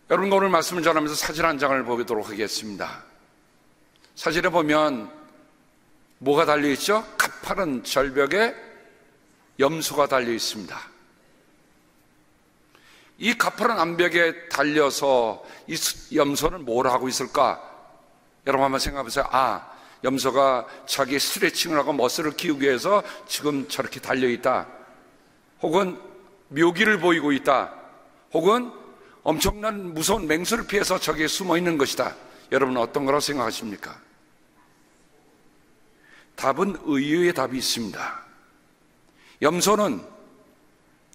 여러분과 오늘 말씀을 전하면서 사진 한 장을 보도록 하겠습니다. 사진에 보면 뭐가 달려있죠? 가파른 절벽에 염소가 달려 있습니다. 이 가파른 암벽에 달려서 이 염소는 뭘 하고 있을까? 여러분 한번 생각해 보세요. 염소가 자기 스트레칭을 하고 머슬을 키우기 위해서 지금 저렇게 달려있다. 혹은 묘기를 보이고 있다. 혹은 엄청난 무서운 맹수를 피해서 저기에 숨어 있는 것이다. 여러분은 어떤 거라고 생각하십니까? 답은 의외의 답이 있습니다. 염소는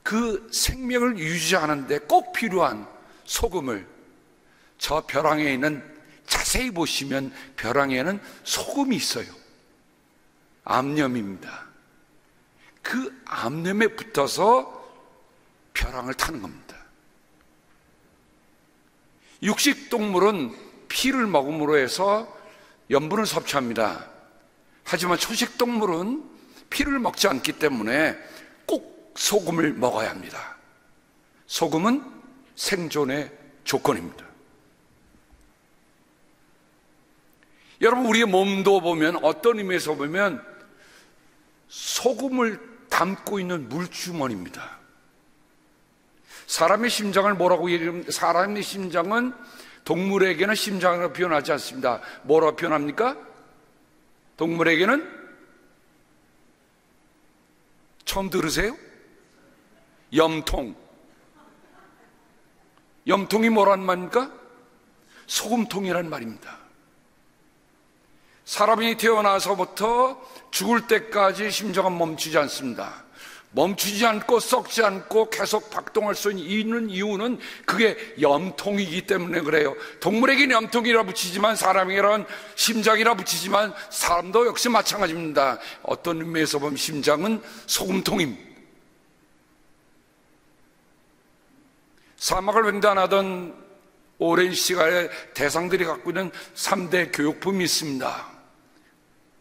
그 생명을 유지하는 데 꼭 필요한 소금을 저 벼랑에 있는, 자세히 보시면 벼랑에는 소금이 있어요. 암염입니다. 그 암염에 붙어서 벼랑을 타는 겁니다. 육식동물은 피를 먹음으로 해서 염분을 섭취합니다. 하지만 초식동물은 피를 먹지 않기 때문에 꼭 소금을 먹어야 합니다. 소금은 생존의 조건입니다. 여러분, 우리의 몸도 보면 어떤 의미에서 보면 소금을 담고 있는 물주머니입니다. 사람의 심장을 뭐라고 얘기하면, 사람의 심장은 동물에게는 심장으로 표현하지 않습니다. 뭐라고 표현합니까? 동물에게는, 처음 들으세요? 염통. 염통이 뭐란 말입니까? 소금통이란 말입니다. 사람이 태어나서부터 죽을 때까지 심장은 멈추지 않습니다. 멈추지 않고 썩지 않고 계속 박동할 수 있는 이유는 그게 염통이기 때문에 그래요. 동물에게는 염통이라 붙이지만 사람에게는 심장이라 붙이지만 사람도 역시 마찬가지입니다. 어떤 의미에서 보면 심장은 소금통입니다. 사막을 횡단하던 오랜 시간에 대상들이 갖고 있는 3대 교육품이 있습니다.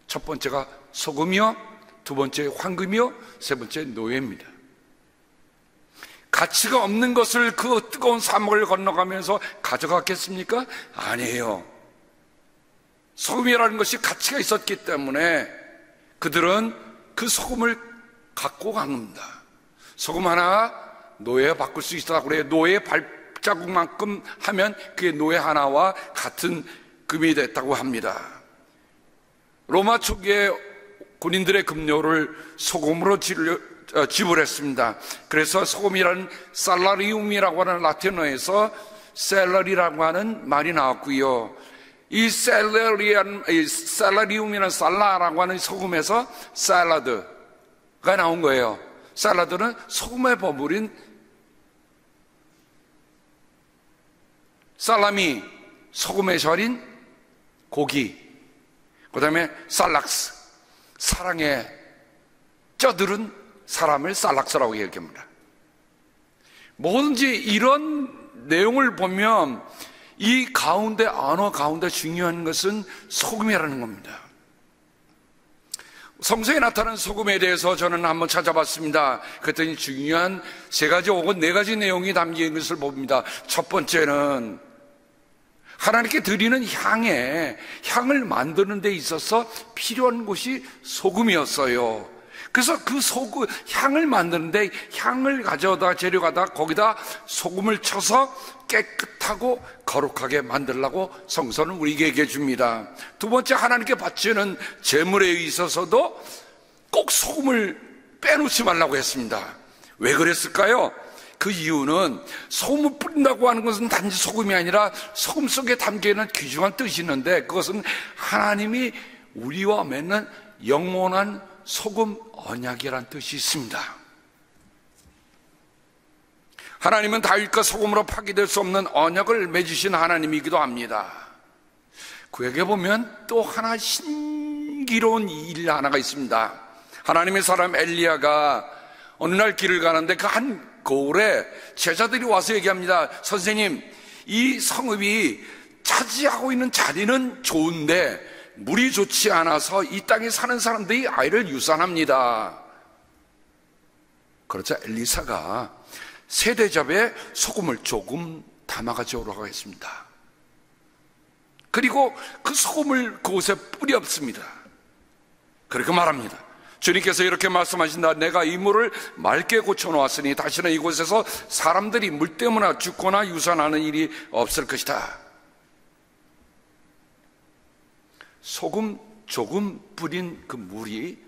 첫 번째가 소금이요, 두 번째 황금이요, 세 번째 노예입니다. 가치가 없는 것을 그 뜨거운 사막을 건너가면서 가져갔겠습니까? 아니에요. 소금이라는 것이 가치가 있었기 때문에 그들은 그 소금을 갖고 간 겁니다. 소금 하나 노예에 바꿀 수 있다고 그래요. 노예 발자국만큼 하면 그게 노예 하나와 같은 금이 됐다고 합니다. 로마 초기에 군인들의 급료를 소금으로 지불했습니다. 그래서 소금이라는 살라리움이라고 하는 라틴어에서 셀러리라고 하는 말이 나왔고요. 이 살라리움이라는 살라라고 하는 소금에서 샐러드가 나온 거예요. 샐러드는 소금에 버무린 살라미, 소금에 절인 고기, 그 다음에 살락스, 사랑에 쪄들은 사람을 살락스라고 얘기합니다. 뭐든지 이런 내용을 보면 이 가운데, 언어 가운데 중요한 것은 소금이라는 겁니다. 성서에 나타난 소금에 대해서 저는 한번 찾아봤습니다. 그랬더니 중요한 3가지 혹은 4가지 내용이 담긴 것을 봅니다. 첫 번째는 하나님께 드리는 향을 만드는 데 있어서 필요한 것이 소금이었어요. 그래서 그 향을 만드는데 향을 가져다 재료가다 거기다 소금을 쳐서 깨끗하고 거룩하게 만들라고 성서는 우리에게 얘기해 줍니다. 두 번째, 하나님께 바치는 제물에 있어서도 꼭 소금을 빼놓지 말라고 했습니다. 왜 그랬을까요? 그 이유는 소금을 뿌린다고 하는 것은 단지 소금이 아니라 소금 속에 담겨있는 귀중한 뜻이 있는데 그것은 하나님이 우리와 맺는 영원한 소금 언약이라는 뜻이 있습니다. 하나님은 다윗과 소금으로 파기될 수 없는 언약을 맺으신 하나님이기도 합니다. 구약에 보면 또 하나 신기로운 일 하나가 있습니다. 하나님의 사람 엘리야가 어느 날 길을 가는데 그 한 거울에 제자들이 와서 얘기합니다. 선생님, 이 성읍이 차지하고 있는 자리는 좋은데 물이 좋지 않아서 이 땅에 사는 사람들이 아이를 유산합니다. 그러자 엘리사가 세 대접에 소금을 조금 담아가지고 가겠습니다. 그리고 그 소금을 그곳에 뿌렸습니다. 그렇게 말합니다. 주님께서 이렇게 말씀하신다. 내가 이 물을 맑게 고쳐놓았으니 다시는 이곳에서 사람들이 물 때문에 죽거나 유산하는 일이 없을 것이다. 소금 조금 뿌린 그 물이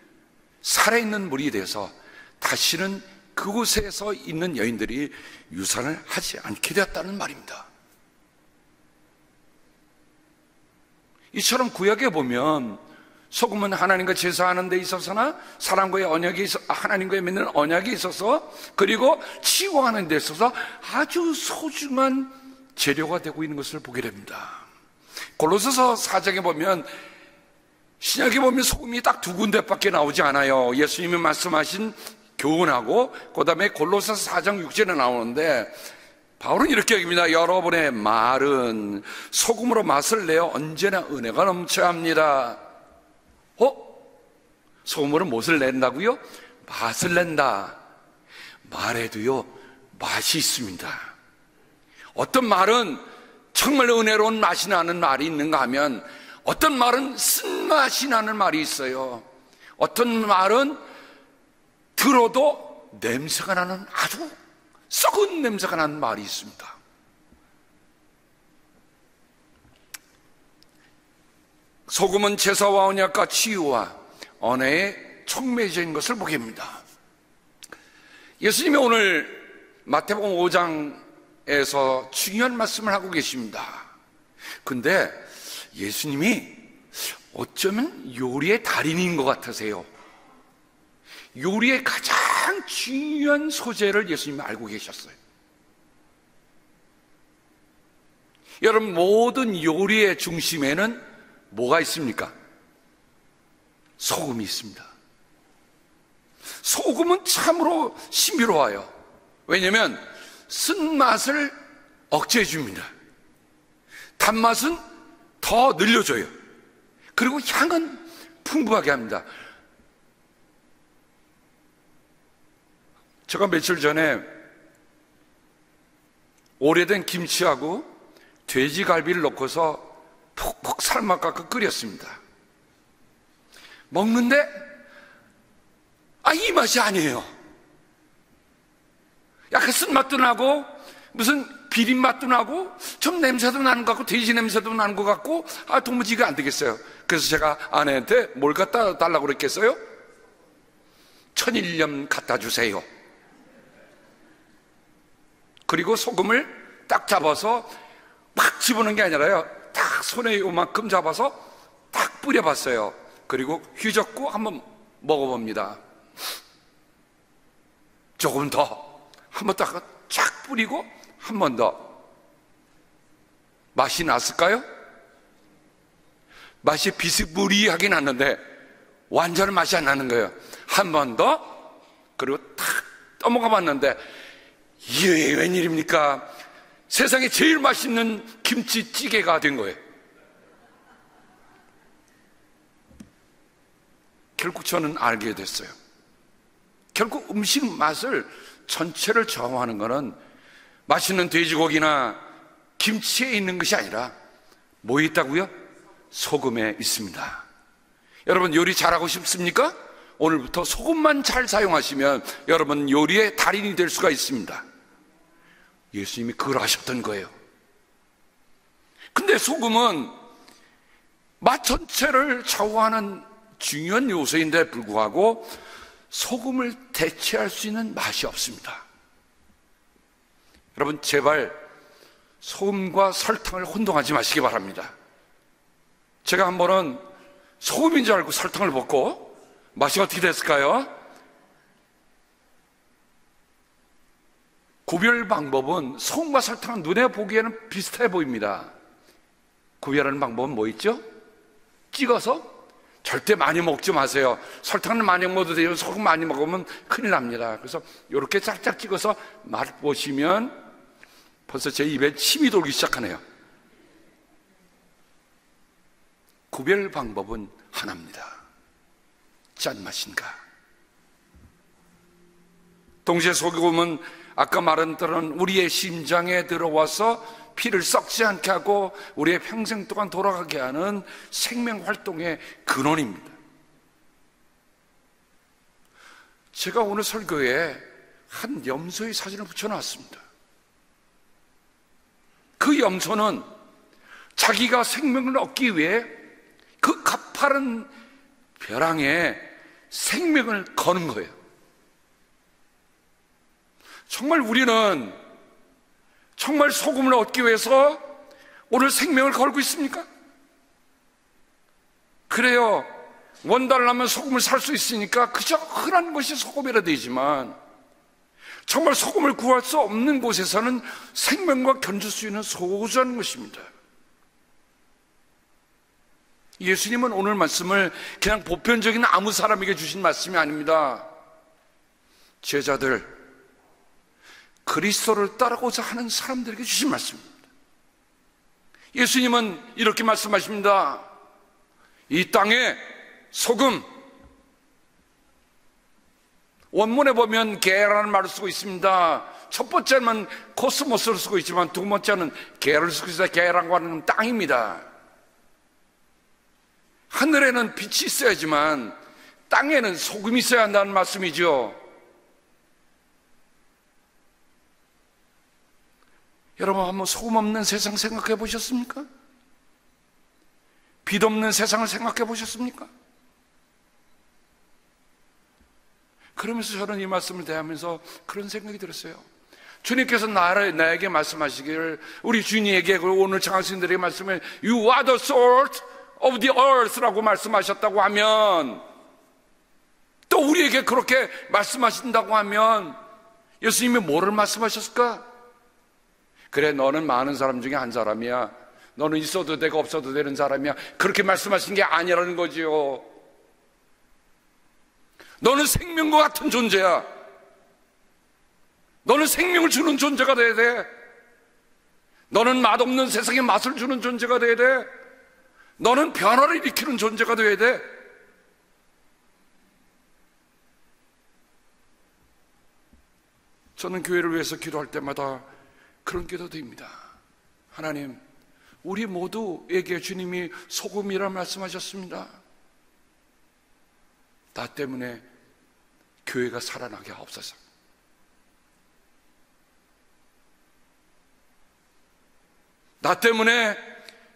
살아있는 물이 돼서 다시는 그곳에서 있는 여인들이 유산을 하지 않게 되었다는 말입니다. 이처럼 구약에 보면 소금은 하나님과 제사하는 데 있어서나 사람과의 언약이 하나님과의 맺는 언약이 있어서, 그리고 치유하는 데 있어서 아주 소중한 재료가 되고 있는 것을 보게 됩니다. 골로새서 4장에 보면, 신약에 보면 소금이 딱 두 군데밖에 나오지 않아요. 예수님이 말씀하신 교훈하고 그 다음에 골로새서 4장 6절에 나오는데, 바울은 이렇게 얘기합니다. 여러분의 말은 소금으로 맛을 내어 언제나 은혜가 넘쳐야 합니다. 소금으로 무엇을 낸다고요? 맛을 낸다. 말에도요, 맛이 있습니다. 어떤 말은 정말 은혜로운 맛이 나는 말이 있는가 하면, 어떤 말은 쓴맛이 나는 말이 있어요. 어떤 말은 들어도 냄새가 나는, 아주 썩은 냄새가 나는 말이 있습니다. 소금은 제사와 언약과 치유와 언어의 촉매제인 것을 보게 합니다. 예수님이 오늘 마태복음 5장에서 중요한 말씀을 하고 계십니다. 근데 예수님이 어쩌면 요리의 달인인 것 같으세요. 요리의 가장 중요한 소재를 예수님이 알고 계셨어요. 여러분, 모든 요리의 중심에는 뭐가 있습니까? 소금이 있습니다. 소금은 참으로 신비로워요. 왜냐하면 쓴맛을 억제해 줍니다. 단맛은 더 늘려줘요. 그리고 향은 풍부하게 합니다. 제가 며칠 전에 오래된 김치하고 돼지갈비를 넣고서 푹푹 삶아갖고 끓였습니다. 먹는데 이 맛이 아니에요. 약간 쓴맛도 나고 무슨 비린맛도 나고 좀 냄새도 나는 것 같고 돼지 냄새도 나는 것 같고 도무지가 안 되겠어요. 그래서 제가 아내한테 뭘 갖다 달라고 그랬겠어요? 천일염 갖다 주세요. 그리고 소금을 딱 잡아서 막 집어넣은 게 아니라요, 딱 손에 요만큼 잡아서 딱 뿌려봤어요. 그리고 휘젓고 한번 먹어봅니다. 조금 더, 한번 딱 쫙 뿌리고 한 번 더. 맛이 났을까요? 맛이 비스무리하게 났는데 완전한 맛이 안 나는 거예요. 한 번 더, 그리고 탁 떠먹어 봤는데 이게 웬일입니까? 세상에 제일 맛있는 김치찌개가 된 거예요. 결국 저는 알게 됐어요. 결국 음식 맛을 전체를 좌우하는 것은 맛있는 돼지고기나 김치에 있는 것이 아니라 뭐에 있다고요? 소금에 있습니다. 여러분, 요리 잘하고 싶습니까? 오늘부터 소금만 잘 사용하시면 여러분 요리의 달인이 될 수가 있습니다. 예수님이 그걸 하셨던 거예요. 근데 소금은 맛 전체를 좌우하는 중요한 요소인데 불구하고 소금을 대체할 수 있는 맛이 없습니다. 여러분, 제발 소금과 설탕을 혼동하지 마시기 바랍니다. 제가 한 번은 소금인 줄 알고 설탕을 붓고 맛이 어떻게 됐을까요? 구별 방법은 소금과 설탕은 눈에 보기에는 비슷해 보입니다. 구별하는 방법은 뭐 있죠? 찍어서. 절대 많이 먹지 마세요. 설탕은 많이 먹어도 돼요. 소금 많이 먹으면 큰일 납니다. 그래서 이렇게 짝짝 찍어서 맛보시면 벌써 제 입에 침이 돌기 시작하네요. 구별 방법은 하나입니다. 짠맛인가? 동시에 소금은 아까 말한 대로 우리의 심장에 들어와서 피를 썩지 않게 하고 우리의 평생 동안 돌아가게 하는 생명 활동의 근원입니다. 제가 오늘 설교에 한 염소의 사진을 붙여놨습니다. 그 염소는 자기가 생명을 얻기 위해 그 가파른 벼랑에 생명을 거는 거예요. 정말 우리는 정말 소금을 얻기 위해서 오늘 생명을 걸고 있습니까? 그래요. 원달러 하면 소금을 살 수 있으니까 그저 흔한 것이 소금이라 되지만 정말 소금을 구할 수 없는 곳에서는 생명과 견줄 수 있는 소중한 것입니다. 예수님은 오늘 말씀을 그냥 보편적인 아무 사람에게 주신 말씀이 아닙니다. 제자들, 그리스도를 따르고자 하는 사람들에게 주신 말씀입니다. 예수님은 이렇게 말씀하십니다. 이 땅에 소금, 원문에 보면 개라는 말을 쓰고 있습니다. 첫 번째는 코스모스를 쓰고 있지만 두 번째는 개를 쓰고 있어요. 개라고 하는 땅입니다. 하늘에는 빛이 있어야지만 땅에는 소금이 있어야 한다는 말씀이죠. 여러분 한번 소금 없는 세상 생각해 보셨습니까? 빛 없는 세상을 생각해 보셨습니까? 그러면서 저는 이 말씀을 대하면서 그런 생각이 들었어요. 주님께서 나에게 말씀하시기를, 우리 주님에게 오늘 장학생들에게 말씀을 You are the salt of the earth라고 말씀하셨다고 하면, 또 우리에게 그렇게 말씀하신다고 하면 예수님이 뭐를 말씀하셨을까? 그래, 너는 많은 사람 중에 한 사람이야. 너는 있어도 되고 없어도 되는 사람이야. 그렇게 말씀하신 게 아니라는 거지요. 너는 생명과 같은 존재야. 너는 생명을 주는 존재가 돼야 돼. 너는 맛없는 세상에 맛을 주는 존재가 돼야 돼. 너는 변화를 일으키는 존재가 돼야 돼. 저는 교회를 위해서 기도할 때마다 그런 기도 드립니다. 하나님, 우리 모두에게 주님이 소금이라 말씀하셨습니다. 나 때문에 교회가 살아나게 하옵소서. 나 때문에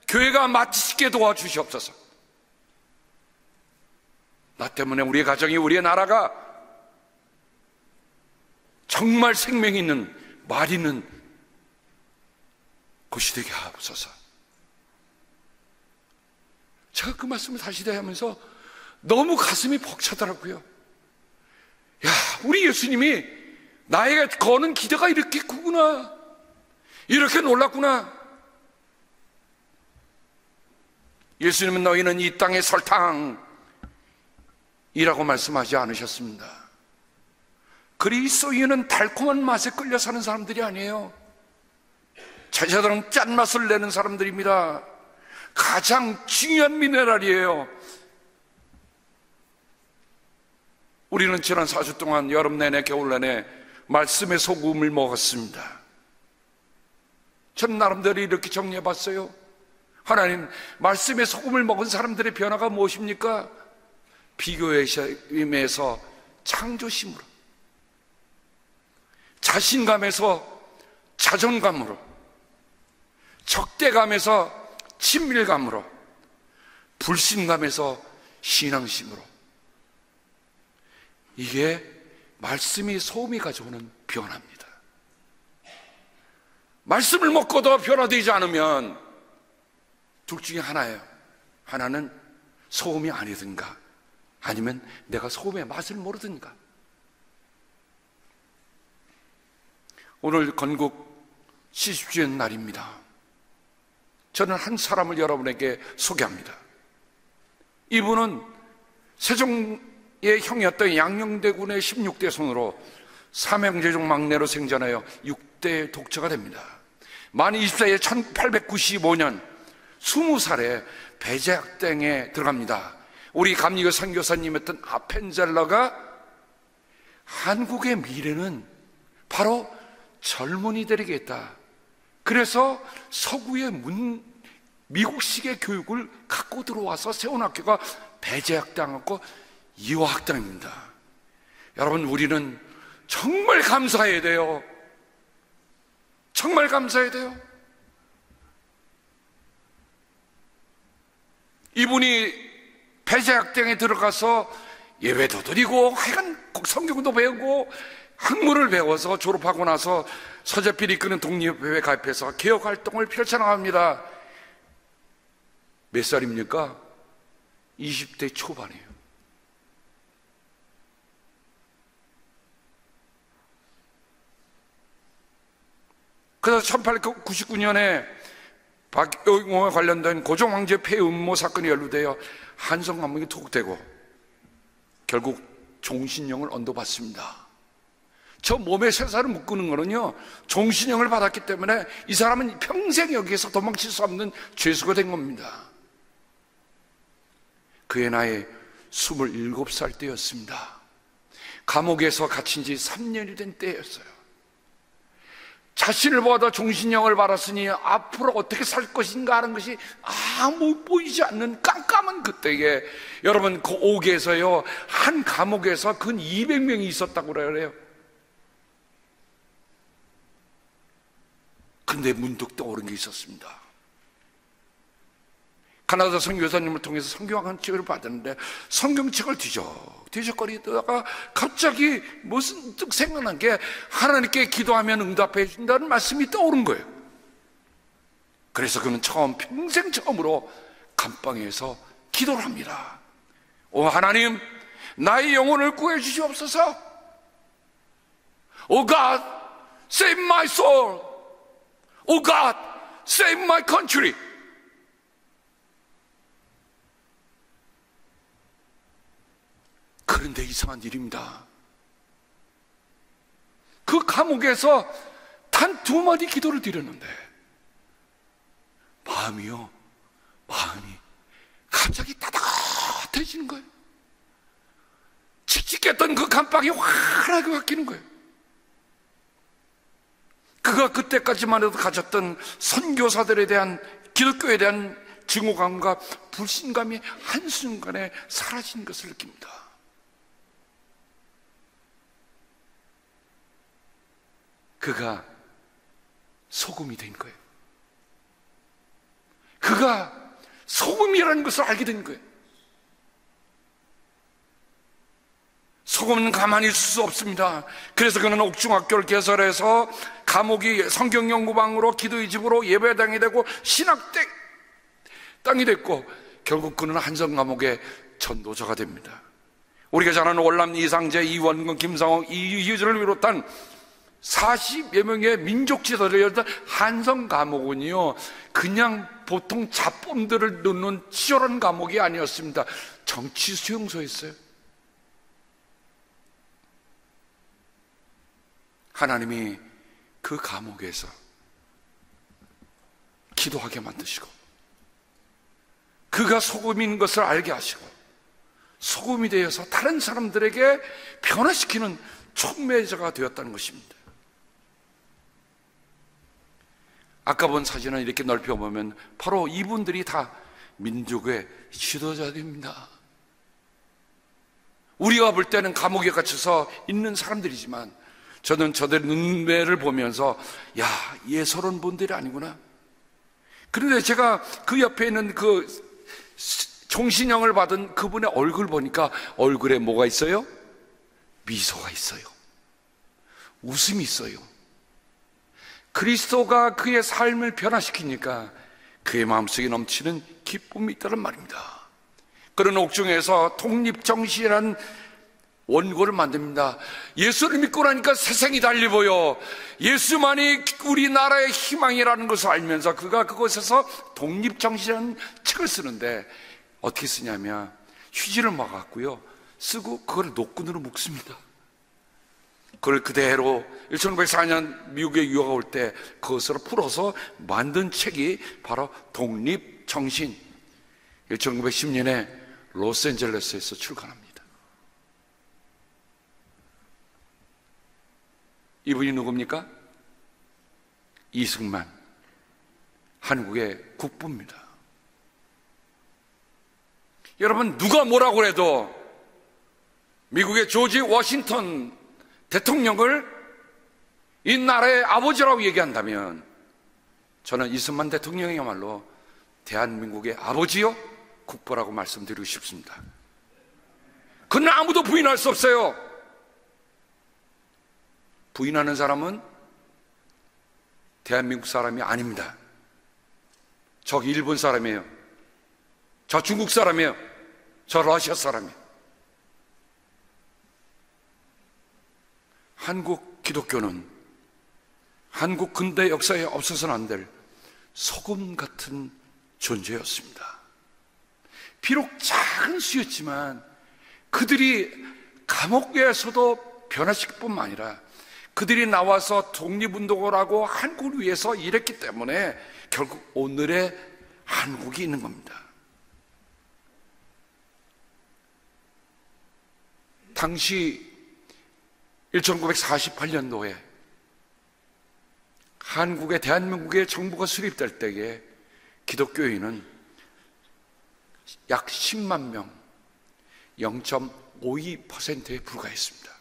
교회가 맛있게 도와주시옵소서. 나 때문에 우리의 가정이, 우리의 나라가 정말 생명 있는, 말 있는 곳이 되게 하옵소서. 제가 그 말씀을 다시 대하면서 너무 가슴이 벅차더라고요. 야, 우리 예수님이 나에게 거는 기대가 이렇게 크구나, 이렇게 놀랐구나. 예수님은 너희는 이 땅의 설탕이라고 말씀하지 않으셨습니다. 그리스도인은 달콤한 맛에 끌려 사는 사람들이 아니에요. 제자들은 짠맛을 내는 사람들입니다. 가장 중요한 미네랄이에요. 우리는 지난 4주 동안 여름 내내 겨울 내내 말씀의 소금을 먹었습니다. 저는 나름대로 이렇게 정리해 봤어요. 하나님, 말씀의 소금을 먹은 사람들의 변화가 무엇입니까? 비교심에서 창조심으로, 자신감에서 자존감으로, 적대감에서 친밀감으로, 불신감에서 신앙심으로. 이게 말씀이, 소금이 가져오는 변화입니다. 말씀을 먹고도 변화되지 않으면 둘 중에 하나예요. 하나는 소금이 아니든가, 아니면 내가 소금의 맛을 모르든가. 오늘 건국 70주년 날입니다. 저는 한 사람을 여러분에게 소개합니다. 이분은 세종의 형이었던 양녕대군의 16대 손으로 삼형제중 막내로 생전하여 6대 독처가 됩니다. 만 20세에 1895년 20살에 배제학당에 들어갑니다. 우리 감리교 선교사님이었던 아펜젤러가 한국의 미래는 바로 젊은이들에게 있다. 그래서 서구의 미국식의 교육을 갖고 들어와서 세운 학교가 배제학당하고 이화학당입니다. 여러분, 우리는 정말 감사해야 돼요. 정말 감사해야 돼요. 이분이 배제학당에 들어가서 예배도 드리고 하여간 성경도 배우고 학문을 배워서 졸업하고 나서 서재필이 이끄는 독립회에 가입해서 개혁활동을 펼쳐나갑니다. 몇 살입니까? 20대 초반이에요. 그래서 1899년에 박영호와 관련된 고종황제 폐 음모 사건이 연루되어 한성 감옥에 투옥되고 결국 종신형을 언도받습니다. 저 몸에 쇠사를 묶는 거는요, 종신형을 받았기 때문에 이 사람은 평생 여기에서 도망칠 수 없는 죄수가 된 겁니다. 그의 나이 27살 때였습니다. 감옥에서 갇힌 지 3년이 된 때였어요. 자신을 보다 종신형을 받았으니 앞으로 어떻게 살 것인가 하는 것이 아무 보이지 않는 깜깜한 그때에, 여러분, 그 옥에서요, 한 감옥에서 근 200명이 있었다고 그래요. 근데 문득 떠오른 게 있었습니다. 가나다 선교사님을 통해서 성경책을 받았는데 성경책을 뒤적거리다가 갑자기 무슨 뜻 생각난 게 하나님께 기도하면 응답해 준다는 말씀이 떠오른 거예요. 그래서 그는 평생 처음으로 감방에서 기도를 합니다. 오 하나님, 나의 영혼을 구해 주시옵소서. Oh God, save my soul. Oh God, save my country. 그런데 이상한 일입니다. 그 감옥에서 단 2마디 기도를 드렸는데 마음이 갑자기 따뜻해지는 거예요. 칙칙했던 그 감방이 환하게 바뀌는 거예요. 그가 그때까지만 해도 가졌던 선교사들에 대한, 기독교에 대한 증오감과 불신감이 한순간에 사라진 것을 느낍니다. 그가 소금이 된 거예요. 그가 소금이라는 것을 알게 된 거예요. 소금은 가만히 있을 수 없습니다. 그래서 그는 옥중학교를 개설해서 감옥이 성경연구방으로, 기도의 집으로, 예배당이 되고 신학당이 됐고 결국 그는 한성감옥의 전도자가 됩니다. 우리가 잘 아는 월남 이상재, 이원근, 김상옥, 이유주를 비롯한 40여 명의 민족 지도자를 열던 한성 감옥은요, 그냥 보통 잡범들을 넣는 치열한 감옥이 아니었습니다. 정치 수용소였어요. 하나님이 그 감옥에서 기도하게 만드시고 그가 소금인 것을 알게 하시고 소금이 되어서 다른 사람들에게 변화시키는 촉매자가 되었다는 것입니다. 아까 본 사진을 이렇게 넓혀보면 바로 이분들이 다 민족의 지도자들입니다. 우리가 볼 때는 감옥에 갇혀서 있는 사람들이지만 저는 저들의 눈매를 보면서 예서로운 분들이 아니구나. 그런데 제가 그 옆에 있는 그 종신형을 받은 그분의 얼굴 보니까 얼굴에 뭐가 있어요? 미소가 있어요. 웃음이 있어요. 그리스도가 그의 삶을 변화시키니까 그의 마음속에 넘치는 기쁨이 있다는 말입니다. 그런 옥중에서 독립정신이라는 원고를 만듭니다. 예수를 믿고 나니까 세상이 달리 보여. 예수만이 우리나라의 희망이라는 것을 알면서 그가 그곳에서 독립정신이라는 책을 쓰는데 어떻게 쓰냐면 휴지를 막았고요, 쓰고 그걸 노끈으로 묶습니다. 그걸 그대로 1904년 미국에 유학가 올 때 그것으로 풀어서 만든 책이 바로 독립정신. 1910년에 로스앤젤레스에서 출간합니다. 이분이 누굽니까? 이승만, 한국의 국부입니다. 여러분, 누가 뭐라고 해도 미국의 조지 워싱턴 대통령을 이 나라의 아버지라고 얘기한다면 저는 이승만 대통령이야말로 대한민국의 아버지요 국부라고 말씀드리고 싶습니다. 그는 아무도 부인할 수 없어요. 부인하는 사람은 대한민국 사람이 아닙니다. 저 일본 사람이에요. 저 중국 사람이에요. 저 러시아 사람이에요. 한국 기독교는 한국 근대 역사에 없어서는 안 될 소금 같은 존재였습니다. 비록 작은 수였지만 그들이 감옥에서도 변화시킬 뿐만 아니라 그들이 나와서 독립운동을 하고 한국을 위해서 일했기 때문에 결국 오늘의 한국이 있는 겁니다. 당시 1948년도에 한국의 대한민국의 정부가 수립될 때에 기독교인은 약 10만 명, 0.52%에 불과했습니다.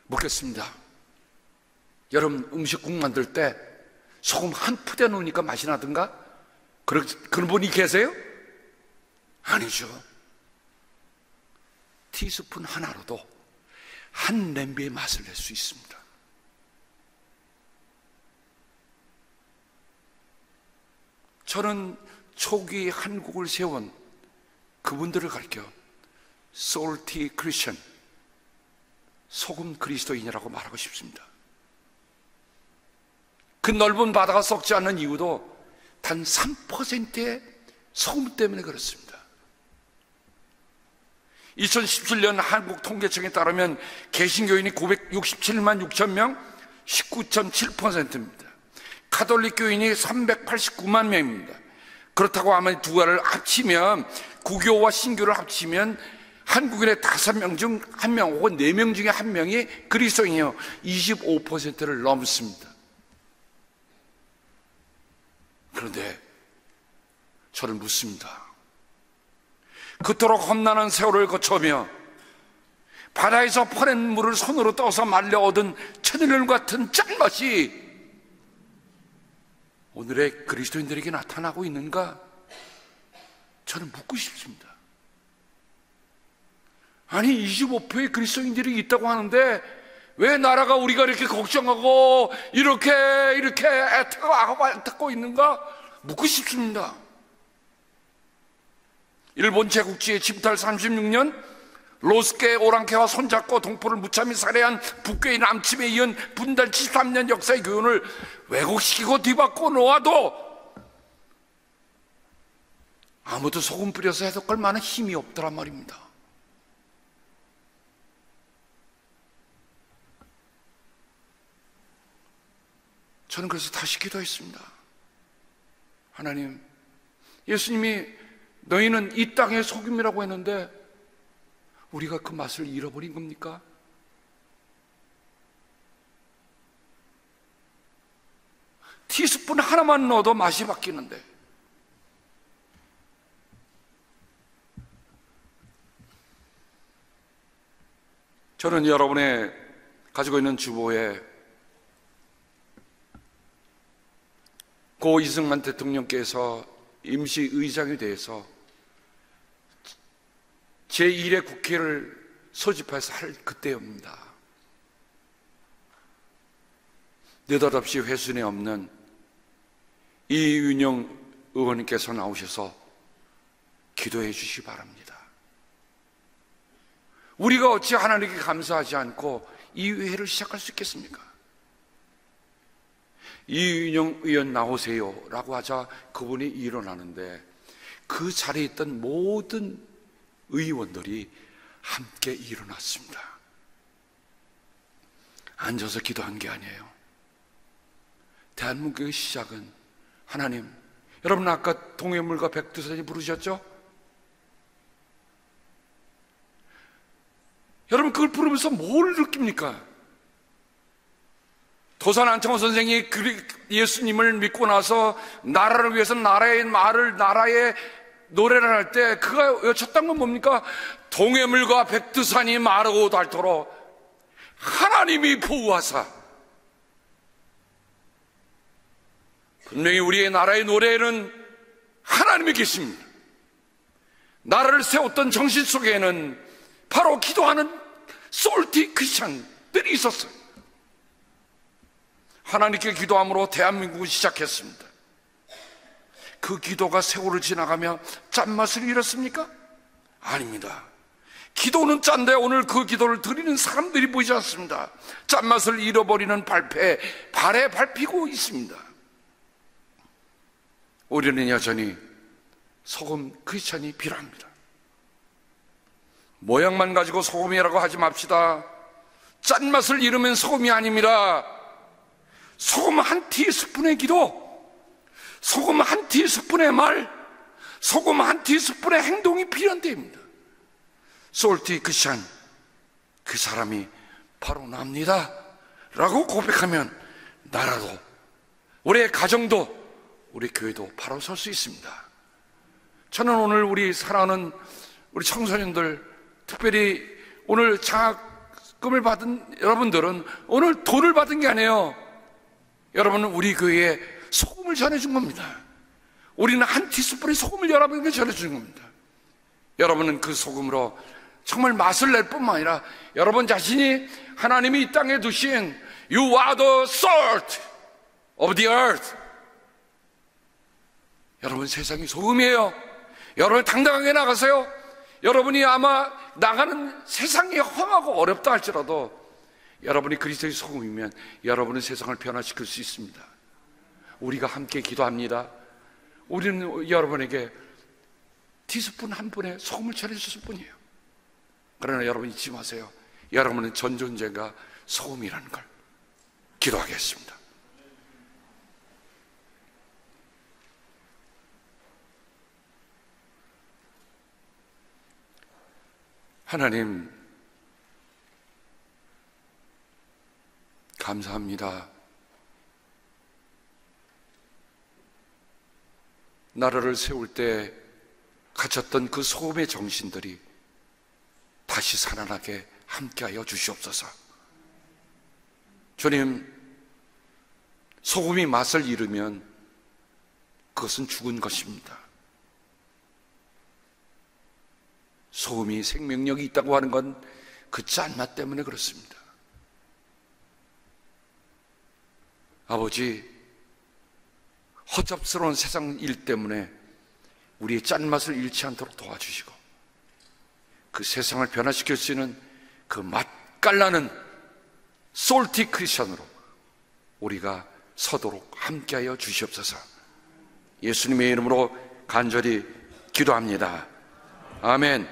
묻겠습니다. 여러분, 음식국 만들 때 소금 한 푸대 넣으니까 맛이 나든가? 그런 분이 계세요? 아니죠. 티스푼 하나로도 한 냄비의 맛을 낼 수 있습니다. 저는 초기 한국을 세운 그분들을 가리켜 salty Christian, 소금 그리스도인이라고 말하고 싶습니다. 그 넓은 바다가 썩지 않는 이유도 단 3%의 소금 때문에 그렇습니다. 2017년 한국 통계청에 따르면 개신교인이 967만 6천 명, 19.7%입니다. 가톨릭 교인이 389만 명입니다. 그렇다고 하면 두 가를 합치면, 구교와 신교를 합치면 한국인의 5명 중 1명 혹은 4명 중에 1명이 그리스도인이요 25%를 넘습니다. 그런데 저는 묻습니다. 그토록 험난한 세월을 거쳐며 바다에서 퍼낸 물을 손으로 떠서 말려 얻은 천일염 같은 짠맛이 오늘의 그리스도인들에게 나타나고 있는가? 저는 묻고 싶습니다. 아니, 25%의 그리스도인들이 있다고 하는데 왜 나라가 우리가 이렇게 걱정하고 이렇게 애타고 있는가? 묻고 싶습니다. 일본 제국주의 집탈 36년 로스케 오랑캐와 손잡고 동포를 무참히 살해한 북괴인 남침에 이은 분단 73년 역사의 교훈을 왜곡시키고 뒤바꿔 놓아도 아무도 소금 뿌려서 해석할 만한 힘이 없더란 말입니다. 저는 그래서 다시 기도했습니다. 하나님, 예수님이 너희는 이 땅의 소금이라고 했는데 우리가 그 맛을 잃어버린 겁니까? 티스푼 하나만 넣어도 맛이 바뀌는데 저는 여러분의 가지고 있는 주보에 고 이승만 대통령께서 임시의장에 대해서 제1회 국회를 소집해서 할 그때입니다. 느닷없이 회순에 없는 이윤영 의원님께서 나오셔서 기도해 주시기 바랍니다. 우리가 어찌 하나님께 감사하지 않고 이 회를 시작할 수 있겠습니까? 이윤영 의원 나오세요 라고 하자 그분이 일어나는데 그 자리에 있던 모든 의원들이 함께 일어났습니다. 앉아서 기도한 게 아니에요. 대한민국의 시작은 하나님, 여러분 아까 동해물과 백두산이 부르셨죠? 여러분 그걸 부르면서 뭘 느낍니까? 도산 안창호 선생이 예수님을 믿고 나서 나라를 위해서 나라의 노래를 할 때 그가 외쳤던 건 뭡니까? 동해물과 백두산이 마르고 닳도록 하나님이 보호하사. 분명히 우리의 나라의 노래에는 하나님이 계십니다. 나라를 세웠던 정신 속에는 바로 기도하는 솔티 크리스찬들이 있었어요. 하나님께 기도함으로 대한민국은 시작했습니다. 그 기도가 세월을 지나가며 짠맛을 잃었습니까? 아닙니다. 기도는 짠데 오늘 그 기도를 드리는 사람들이 보이지 않습니다. 짠맛을 잃어버리는 발에 밟히고 있습니다. 우리는 여전히 소금 크리스찬이 필요합니다. 모양만 가지고 소금이라고 하지 맙시다. 짠맛을 잃으면 소금이 아닙니다. 소금 한 티스푼의 기도, 소금 한 티스푼의 말, 소금 한 티스푼의 행동이 필요한 때입니다. 솔티 크리스찬, 그 사람이 바로 납니다 라고 고백하면 나라도, 우리의 가정도, 우리 교회도 바로 설 수 있습니다. 저는 오늘 우리 사랑하는 우리 청소년들, 특별히 오늘 장학금을 받은 여러분들은 오늘 돈을 받은 게 아니에요. 여러분은 우리 교회에 소금을 전해준 겁니다. 우리는 한 티스푼의 소금을 여러분에게 전해준 겁니다. 여러분은 그 소금으로 정말 맛을 낼 뿐만 아니라 여러분 자신이 하나님이 이 땅에 두신 You are the salt of the earth. 여러분 세상이 소금이에요. 여러분 당당하게 나가세요. 여러분이 아마 나가는 세상이 험하고 어렵다 할지라도 여러분이 그리스도의 소금이면 여러분은 세상을 변화시킬 수 있습니다. 우리가 함께 기도합니다. 우리는 여러분에게 티스푼 한 분의 소금을 전해주실 뿐이에요. 그러나 여러분 잊지 마세요. 여러분은 전존재가 소금이라는 걸. 기도하겠습니다. 하나님, 감사합니다. 나라를 세울 때 갇혔던 그 소금의 정신들이 다시 살아나게 함께하여 주시옵소서. 주님, 소금이 맛을 잃으면 그것은 죽은 것입니다. 소금이 생명력이 있다고 하는 건 그 짠맛 때문에 그렇습니다. 아버지, 허접스러운 세상 일 때문에 우리의 짠맛을 잃지 않도록 도와주시고 그 세상을 변화시킬 수 있는 그 맛깔나는 솔티 크리스천으로 우리가 서도록 함께하여 주시옵소서. 예수님의 이름으로 간절히 기도합니다. 아멘.